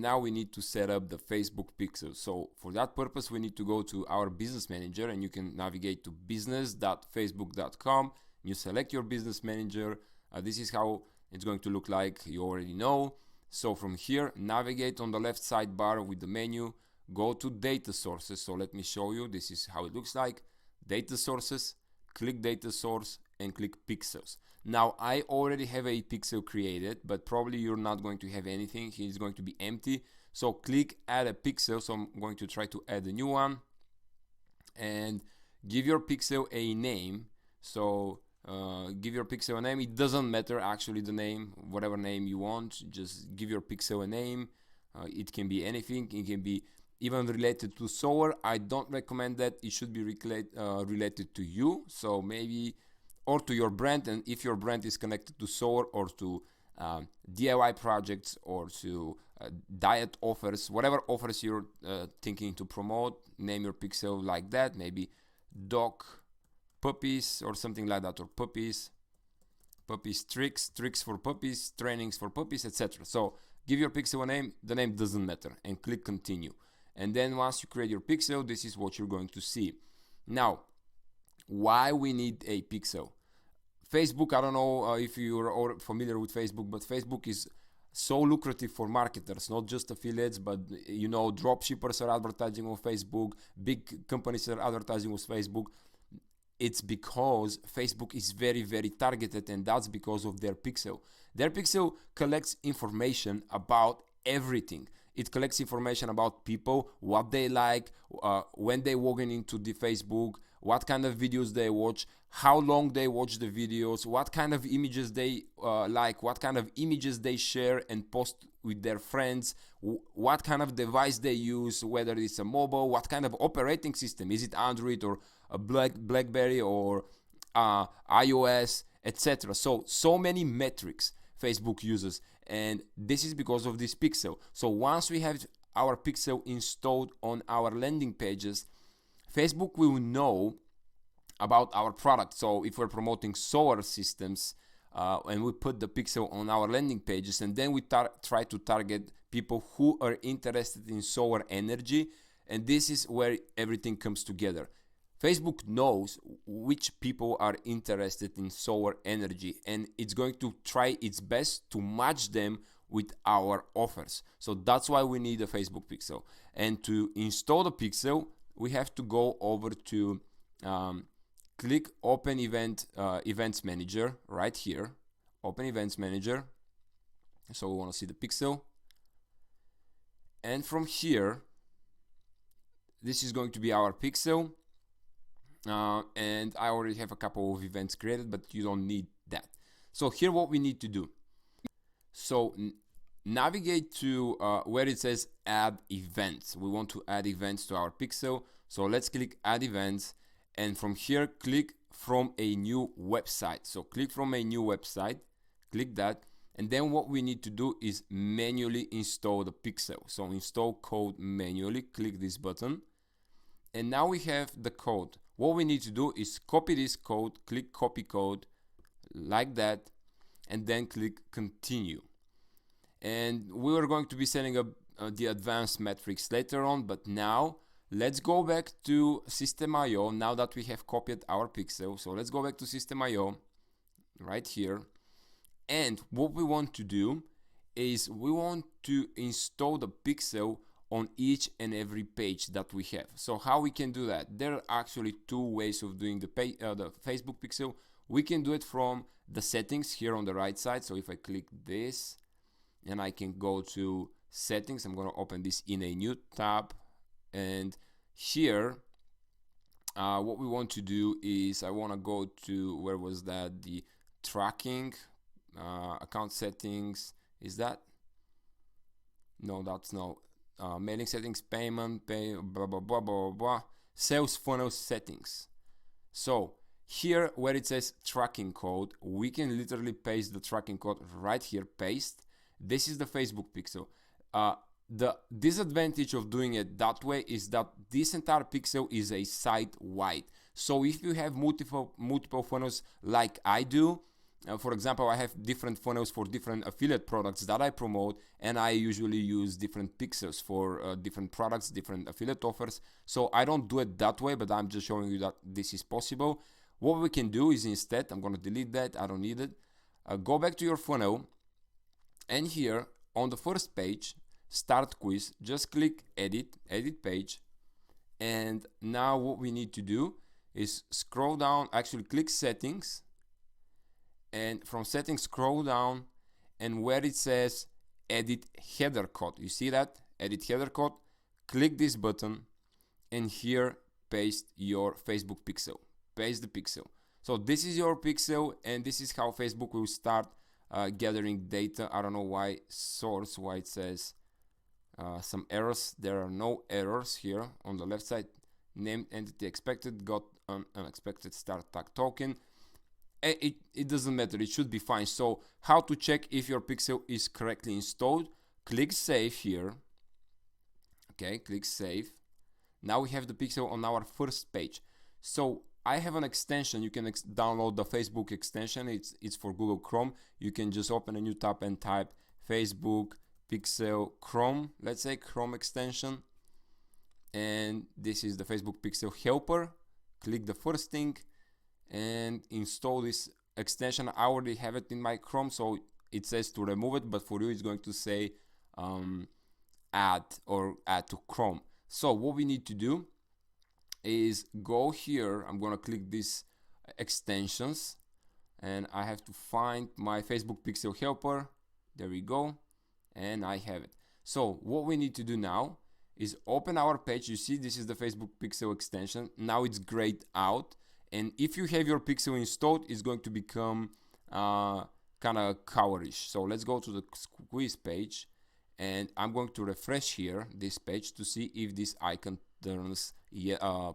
now we need to set up the Facebook pixel. So for that purpose, we need to go to our business manager, and you can navigate to business.facebook.com. You select your business manager. This is how it's going to look like. You already know. So from here, navigate on the left sidebar with the menu, go to data sources. So let me show you. This is how it looks like. Data sources, click data source, and click pixels. Now I already have a pixel created, but probably you're not going to have anything. It's going to be empty. So click add a pixel. So I'm going to try to add a new one and give your pixel a name. So give your pixel a name. It doesn't matter actually the name, whatever name you want, just give your pixel a name. It can be anything. It can be even related to solar. I don't recommend that. It should be related to you, so maybe, or to your brand, and if your brand is connected to solar or to DIY projects or to diet offers, whatever offers you're thinking to promote, name your pixel like that. Maybe dog puppies or something like that, or puppies tricks for puppies, trainings for puppies, etc. So give your pixel a name. The name doesn't matter, and click continue. And then once you create your pixel, this is what you're going to see. Now, why we need a pixel? Facebook, I don't know if you're familiar with Facebook, but Facebook is so lucrative for marketers, not just affiliates, but you know, dropshippers are advertising on Facebook, big companies are advertising with Facebook. It's because Facebook is very, very targeted, and that's because of their pixel. Their pixel collects information about everything. It collects information about people, what they like, when they log into the Facebook, what kind of videos they watch, how long they watch the videos, what kind of images they like, what kind of images they share and post with their friends, what kind of device they use, whether it's a mobile, what kind of operating system, is it Android or a BlackBerry or iOS, etc. So many metrics Facebook uses, and this is because of this pixel. So once we have our pixel installed on our landing pages, Facebook will know about our product. So if we're promoting solar systems and we put the pixel on our landing pages, and then we try to target people who are interested in solar energy, and this is where everything comes together. Facebook knows which people are interested in solar energy, and it's going to try its best to match them with our offers. So that's why we need a Facebook pixel. And to install the pixel, we have to go over to click Open Events Manager right here. Open Events Manager. So we want to see the pixel. And from here, this is going to be our pixel. And I already have a couple of events created, but you don't need that. So here what we need to do. So navigate to where it says add events. We want to add events to our pixel. So let's click add events, and from here click from a new website. So click from a new website, click that, and then what we need to do is manually install the pixel. So install code manually, click this button, and now we have the code. What we need to do is copy this code, click copy code like that, and then click continue. And we are going to be setting up the advanced metrics later on, but now let's go back to System.io now that we have copied our pixel. So let's go back to System.io right here. And what we want to do is we want to install the pixel on each and every page that we have. So how we can do that? There are actually two ways of doing the Facebook pixel. We can do it from the settings here on the right side. So if I click this, and I can go to settings, I'm going to open this in a new tab, and here what we want to do is I want to go to, where was that, the tracking, account settings, is that, no, that's no, mailing settings, payment, blah blah blah blah blah, sales funnel settings. So here where it says tracking code, we can literally paste the tracking code right here, paste. This is the Facebook pixel. The disadvantage of doing it that way is that this entire pixel is a site wide. So if you have multiple funnels like I do, For example, I have different funnels for different affiliate products that I promote, and I usually use different pixels for different products, different affiliate offers. So I don't do it that way, but I'm just showing you that this is possible. What we can do is instead, I'm going to delete that, I don't need it. Go back to your funnel, and here on the first page, start quiz, just click edit page. And now what we need to do is scroll down, actually click settings, and from settings scroll down, and where it says edit header code, you see that edit header code, click this button, and here paste your Facebook pixel, paste the pixel. So this is your pixel, and this is how Facebook will start gathering data. I don't know why source, why it says some errors. There are no errors here on the left side. Named entity expected, got an unexpected start tag token. It doesn't matter, it should be fine. So how to check if your pixel is correctly installed? Click save here. Okay, click save. Now we have the pixel on our first page. So I have an extension. You can download the Facebook extension. It's for Google Chrome. You can just open a new tab and type Facebook Pixel Chrome, let's say Chrome extension, and this is the Facebook Pixel helper. Click the first thing and install this extension. I already have it in my Chrome, so it says to remove it, but for you it's going to say add to Chrome. So what we need to do is go here. I'm gonna click these extensions, and I have to find my Facebook Pixel helper. There we go, and I have it. So what we need to do now is open our page. You see, this is the Facebook Pixel extension. Now it's grayed out, and if you have your pixel installed, it's going to become kind of colorish. So let's go to the quiz page, and I'm going to refresh here this page to see if this icon turns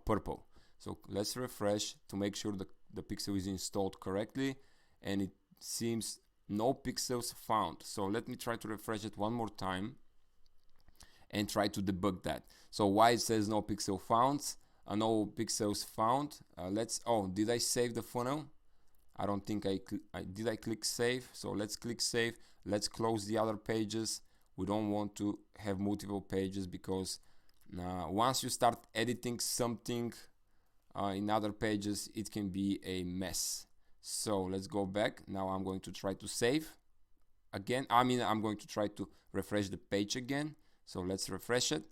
purple. So let's refresh to make sure the pixel is installed correctly, and it seems no pixels found. So let me try to refresh it one more time and try to debug that. So why it says no pixel found, no pixels found. Did I save the funnel? I don't think did I click save? So let's click save. Let's close the other pages. We don't want to have multiple pages, because once you start editing something in other pages, it can be a mess. So let's go back. Now I'm going to try to save again. I'm going to try to refresh the page again. So let's refresh it.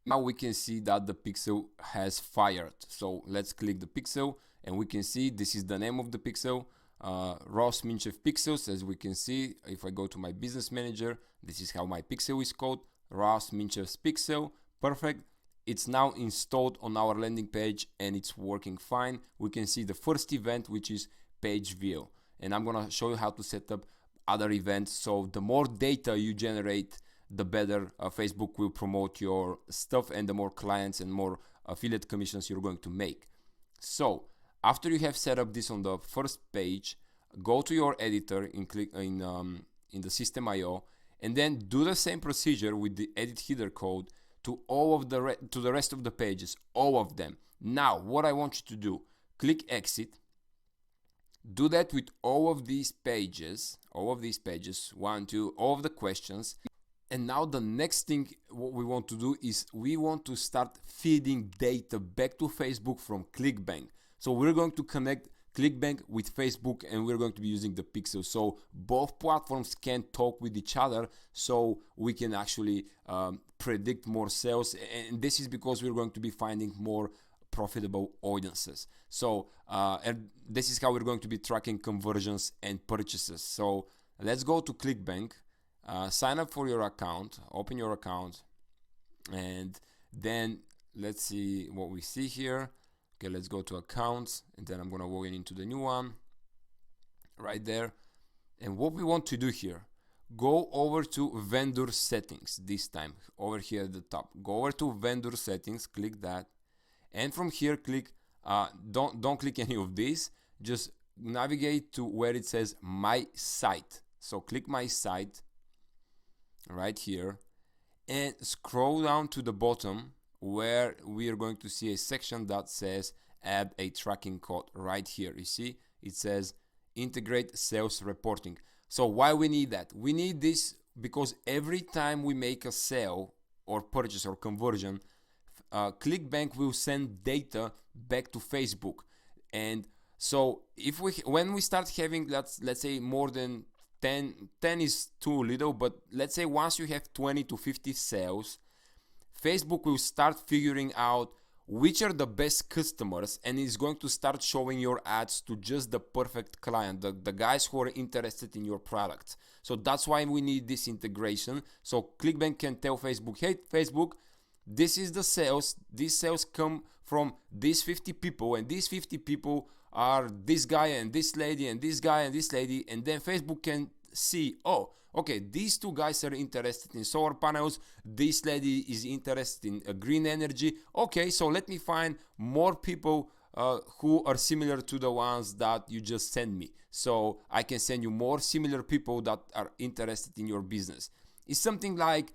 Now we can see that the pixel has fired. So let's click the pixel, and we can see this is the name of the pixel, Ross Minchev Pixels. As we can see, if I go to my business manager, this is how my pixel is called, Ross Minchev's Pixel. Perfect. It's now installed on our landing page, and it's working fine. We can see the first event, which is page view, and I'm gonna show you how to set up other events. So the more data you generate, the better Facebook will promote your stuff, and the more clients and more affiliate commissions you're going to make. So after you have set up this on the first page, go to your editor and click in the system IO, and then do the same procedure with the edit header code to all of the rest of the pages, all of them. Now what I want you to do, click exit. Do that with all of these pages, 1, 2, all of the questions. And now the next thing what we want to do is we want to start feeding data back to Facebook from ClickBank. So we're going to connect ClickBank with Facebook, and we're going to be using the pixel. So both platforms can talk with each other, so we can actually predict more sales. And this is because we're going to be finding more profitable audiences. So and this is how we're going to be tracking conversions and purchases. So let's go to ClickBank. Sign up for your account, open your account, and then let's see what we see here. Okay, let's go to accounts, and then I'm gonna go into the new one right there. And what we want to do here, go over to vendor settings this time, over here at the top. Go over to vendor settings, click that, and from here click don't click any of these, just navigate to where it says my site. So click my site right here, and scroll down to the bottom where we are going to see a section that says add a tracking code right here. You see it says integrate sales reporting. So why we need that? We need this because every time we make a sale or purchase or conversion, ClickBank will send data back to Facebook. And so when we start having, let's say more than 10 is too little, but let's say once you have 20 to 50 sales, Facebook will start figuring out which are the best customers, and is going to start showing your ads to just the perfect client, the guys who are interested in your product. So that's why we need this integration. So ClickBank can tell Facebook, hey Facebook, this is the sales. These sales come from these 50 people, and these 50 people are this guy and this lady and this guy and this lady. And then Facebook can see, oh, okay, these two guys are interested in solar panels. This lady is interested in green energy. Okay, so let me find more people who are similar to the ones that you just sent me. So I can send you more similar people that are interested in your business. It's something like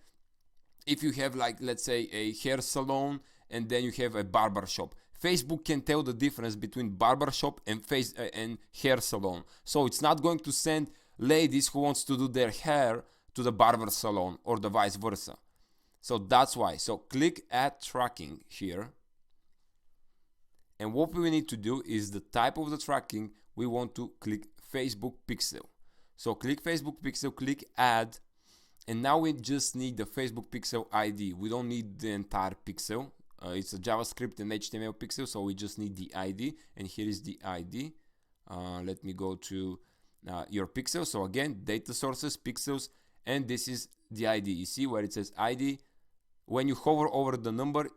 if you have, like, let's say a hair salon and then you have a barber shop. Facebook can tell the difference between barber shop and hair salon. So it's not going to send ladies who wants to do their hair to the barber salon or the vice versa. So that's why. So click add tracking here. And what we need to do is the type of the tracking. We want to click Facebook pixel. So click Facebook pixel, click add. And now we just need the Facebook pixel ID. We don't need the entire pixel. It's a JavaScript and HTML pixel, so we just need the ID. And here is the ID. Let me go to your pixel. So again, data sources, pixels, and this is the ID. You see where it says ID. When you hover over the number,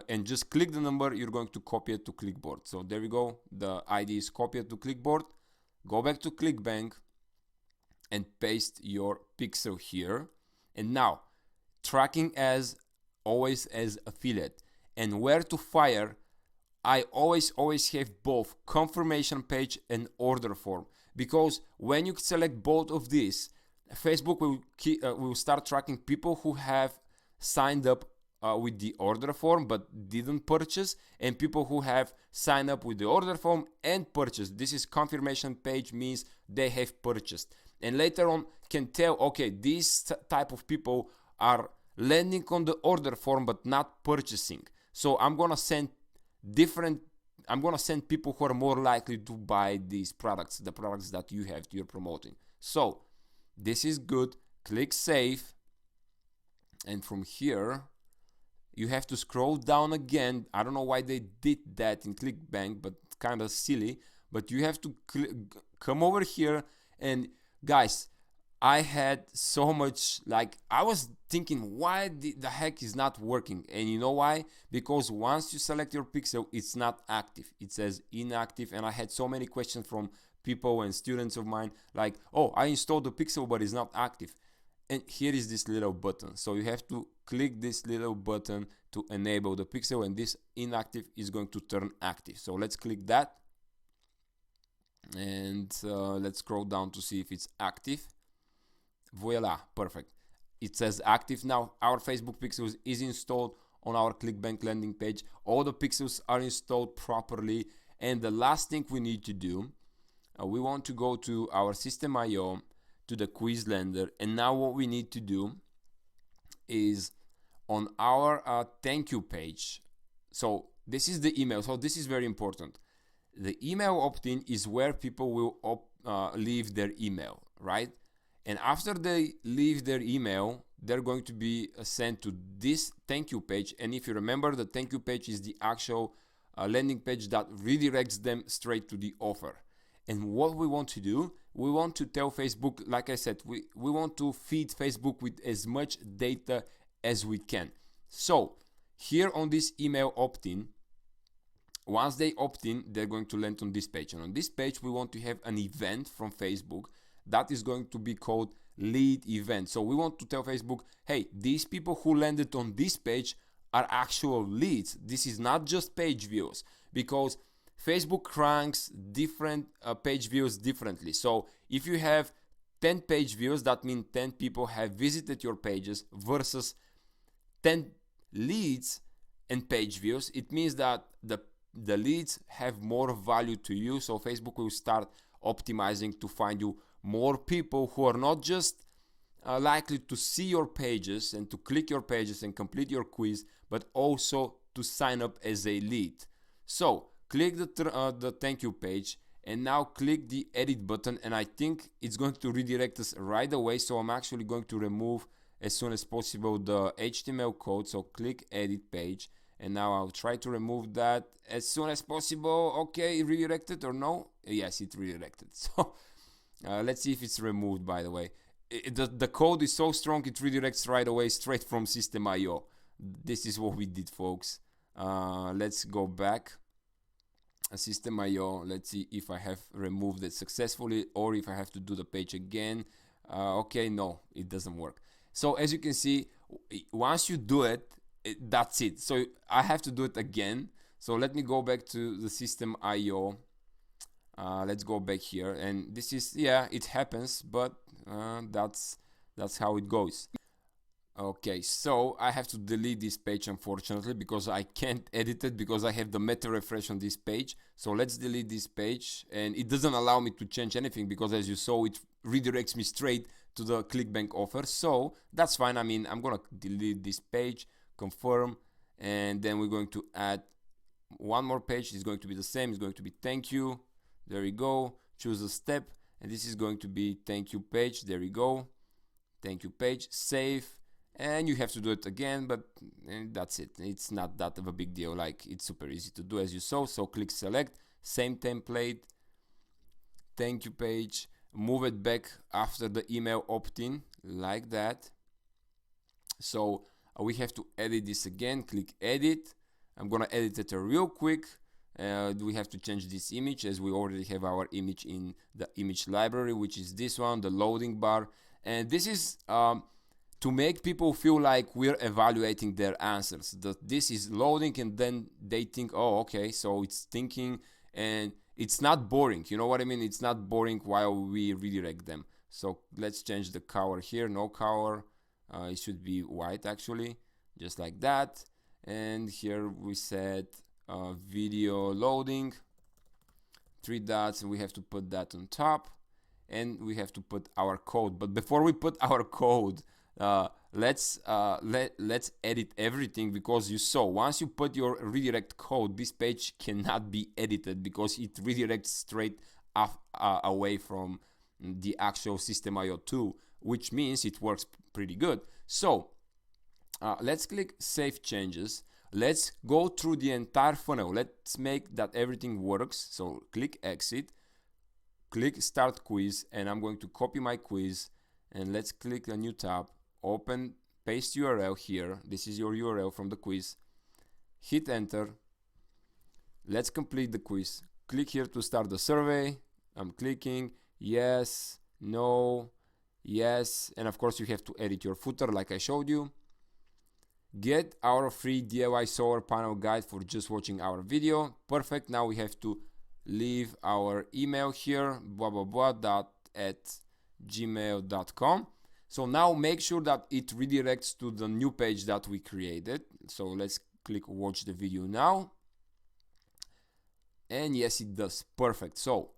and just click the number, you're going to copy it to clipboard. So there we go. The ID is copied to clipboard. Go back to ClickBank and paste your pixel here. And now tracking as always as affiliate, and where to fire. I always have both confirmation page and order form, because when you select both of these, Facebook will start tracking people who have signed up with the order form but didn't purchase, and people who have signed up with the order form and purchased. This is confirmation page, means they have purchased. And later on can tell, okay, these type of people are landing on the order form but not purchasing. So I'm gonna send people who are more likely to buy these products, the products that you're promoting. So this is good. Click save. And from here, you have to scroll down again. I don't know why they did that in ClickBank, but kind of silly. But you have to come over here. And guys, I had so much, like, I was thinking, why the heck is not working? And you know why? Because once you select your pixel, it's not active. It says inactive. And I had so many questions from people and students of mine, like, oh, I installed the pixel, but it's not active. And here is this little button. So you have to click this little button to enable the pixel, and this inactive is going to turn active. So let's click that. And let's scroll down to see if it's active. Voila, perfect. It says active now. Our Facebook pixels is installed on our ClickBank landing page. All the pixels are installed properly. And the last thing we need to do, we want to go to our System.io, to the quiz lender. And now what we need to do is on our thank you page. So this is the email. So this is very important. The email opt-in is where people will leave their email, right? And after they leave their email, they're going to be sent to this thank you page. And if you remember, the thank you page is the actual landing page that redirects them straight to the offer. And what we want to do, we want to tell Facebook, like I said, we want to feed Facebook with as much data as we can. So here on this email opt-in, once they opt in, they're going to land on this page. And on this page, we want to have an event from Facebook that is going to be called lead event. So we want to tell Facebook, hey, these people who landed on this page are actual leads. This is not just page views, because Facebook ranks different page views differently. So if you have 10 page views, that means 10 people have visited your pages versus 10 leads and page views. It means that the leads have more value to you. So Facebook will start optimizing to find you more people who are not just likely to see your pages and to click your pages and complete your quiz, but also to sign up as a lead. So click the thank you page, and now click the edit button, and I think it's going to redirect us right away. So I'm actually going to remove as soon as possible the HTML code. So click edit page, and now I'll try to remove that as soon as possible. Okay, redirected or no? Yes, it redirected. So let's see if it's removed, by the way. The code is so strong it redirects right away straight from system.io. This is what we did, folks. Let's go back. System.io. Let's see if I have removed it successfully or if I have to do the page again. Okay, no, it doesn't work. So as you can see, once you do it, that's it. So I have to do it again. So let me go back to the system.io. Let's go back here, and this is, yeah, it happens, but that's how it goes. Okay, so I have to delete this page, unfortunately, because I can't edit it because I have the meta refresh on this page. So let's delete this page, and it doesn't allow me to change anything because, as you saw, it redirects me straight to the ClickBank offer. So that's fine. I mean, I'm gonna delete this page, confirm, and then we're going to add one more page. It's going to be the same. It's going to be thank you. There we go. Choose a step, and this is going to be thank you page. There we go. Thank you page. Save. And you have to do it again, but that's it. It's not that of a big deal. Like, it's super easy to do, as you saw. So click select, same template, thank you page, move it back after the email opt-in, like that. So we have to edit this again. Click edit. I'm gonna edit it real quick. We have to change this image, as we already have our image in the image library, which is this one, the loading bar. And this is to make people feel like we're evaluating their answers. That this is loading, and then they think, oh, okay, so it's thinking, and it's not boring. You know what I mean? It's not boring while we redirect them. So let's change the color here. No color. It should be white, actually, just like that. And here we said video loading, 3 dots, and we have to put that on top, and we have to put our code. But before we put our code, let's edit everything, because you saw once you put your redirect code, this page cannot be edited because it redirects straight away from the actual system.io tool, which means it works pretty good. So let's click save changes. Let's go through the entire funnel. Let's make that everything works. So click exit, click start quiz, and I'm going to copy my quiz, and let's click a new tab, open, paste URL here. This is your URL from the quiz. Hit enter. Let's complete the quiz. Click here to start the survey. I'm clicking yes, no, yes, and of course you have to edit your footer like I showed you. Get our free DIY solar panel guide for just watching our video. Perfect. Now we have to leave our email here, blah blah blah @gmail.com. So now make sure that it redirects to the new page that we created. So let's click watch the video now. And yes, it does. Perfect. So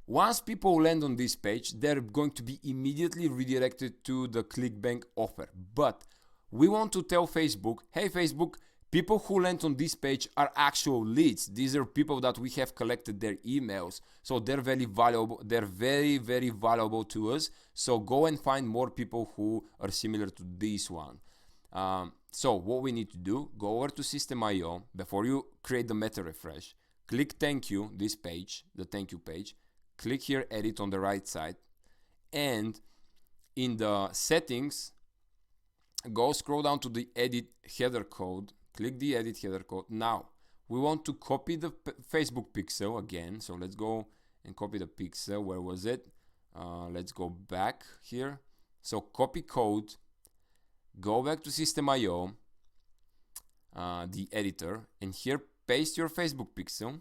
once people land on this page, they're going to be immediately redirected to the ClickBank offer. But we want to tell Facebook, hey Facebook, people who land on this page are actual leads. These are people that we have collected their emails. So they're very valuable. They're very, very valuable to us. So go and find more people who are similar to this one. So what we need to do, go over to system.io. Before you create the meta refresh, click thank you, this page, the thank you page. Click here, edit on the right side. And in the settings, go scroll down to the edit header code. Click the edit header code. Now we want to copy the Facebook pixel again. So let's go and copy the pixel. Where was it? Let's go back here. So copy code, go back to system.io, the editor, and here paste your Facebook pixel.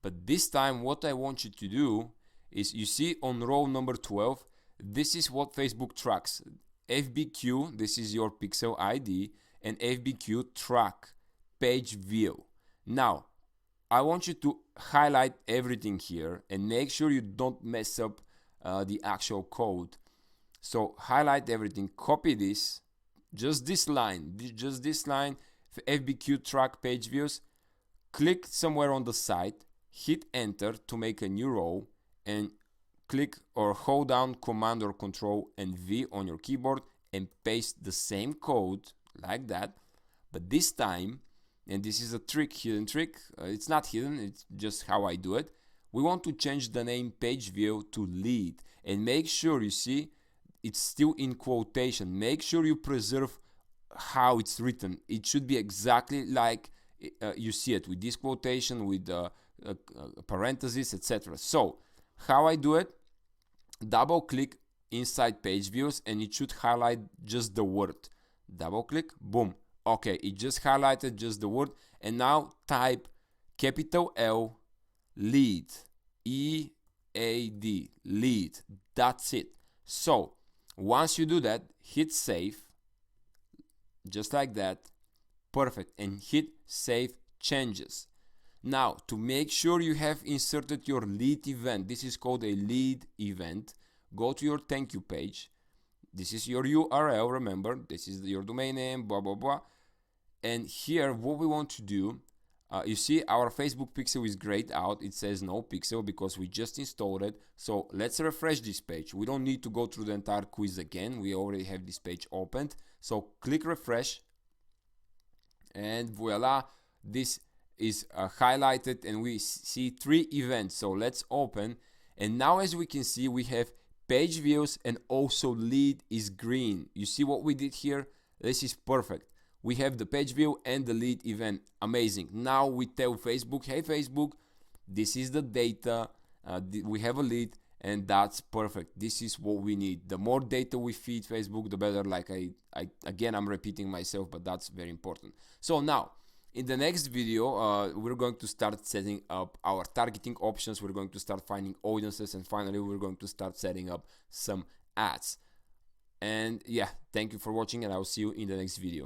But this time what I want you to do is, you see on row number 12, this is what Facebook tracks. FBQ, this is your pixel ID, and FBQ track page view. Now, I want you to highlight everything here and make sure you don't mess up the actual code. So highlight everything, copy this, just this line, FBQ track page views, click somewhere on the side, hit enter to make a new row, and click or hold down Command or Control and V on your keyboard and paste the same code like that. But this time, and this is a trick, hidden trick, it's not hidden, it's just how I do it. We want to change the name page view to lead, and make sure you see it's still in quotation. Make sure you preserve how it's written. It should be exactly like you see it, with this quotation, with parentheses, etc. So how I do it, double click inside page views and it should highlight just the word. Double click, boom. Okay, it just highlighted just the word. And now type capital L lead, E-A-D, lead. That's it. So once you do that, hit save, just like that. Perfect. And hit save changes. Now, to make sure you have inserted your lead event, this is called a lead event, go to your thank you page. This is your URL, remember, this is your domain name, blah, blah, blah. And here, what we want to do, you see our Facebook pixel is grayed out. It says no pixel because we just installed it. So let's refresh this page. We don't need to go through the entire quiz again. We already have this page opened. So click refresh. And voila, this is highlighted and we see 3 events. So let's open, and now as we can see, we have page views and also lead is green. You see what we did here? This is perfect. We have the page view and the lead event. Amazing. Now we tell Facebook, hey Facebook, this is the data, we have a lead, and that's perfect. This is what we need. The more data we feed Facebook, the better. Like again, I'm repeating myself, but that's very important. So now, in the next video, we're going to start setting up our targeting options. We're going to start finding audiences, and finally, we're going to start setting up some ads. And yeah, thank you for watching, and I'll see you in the next video.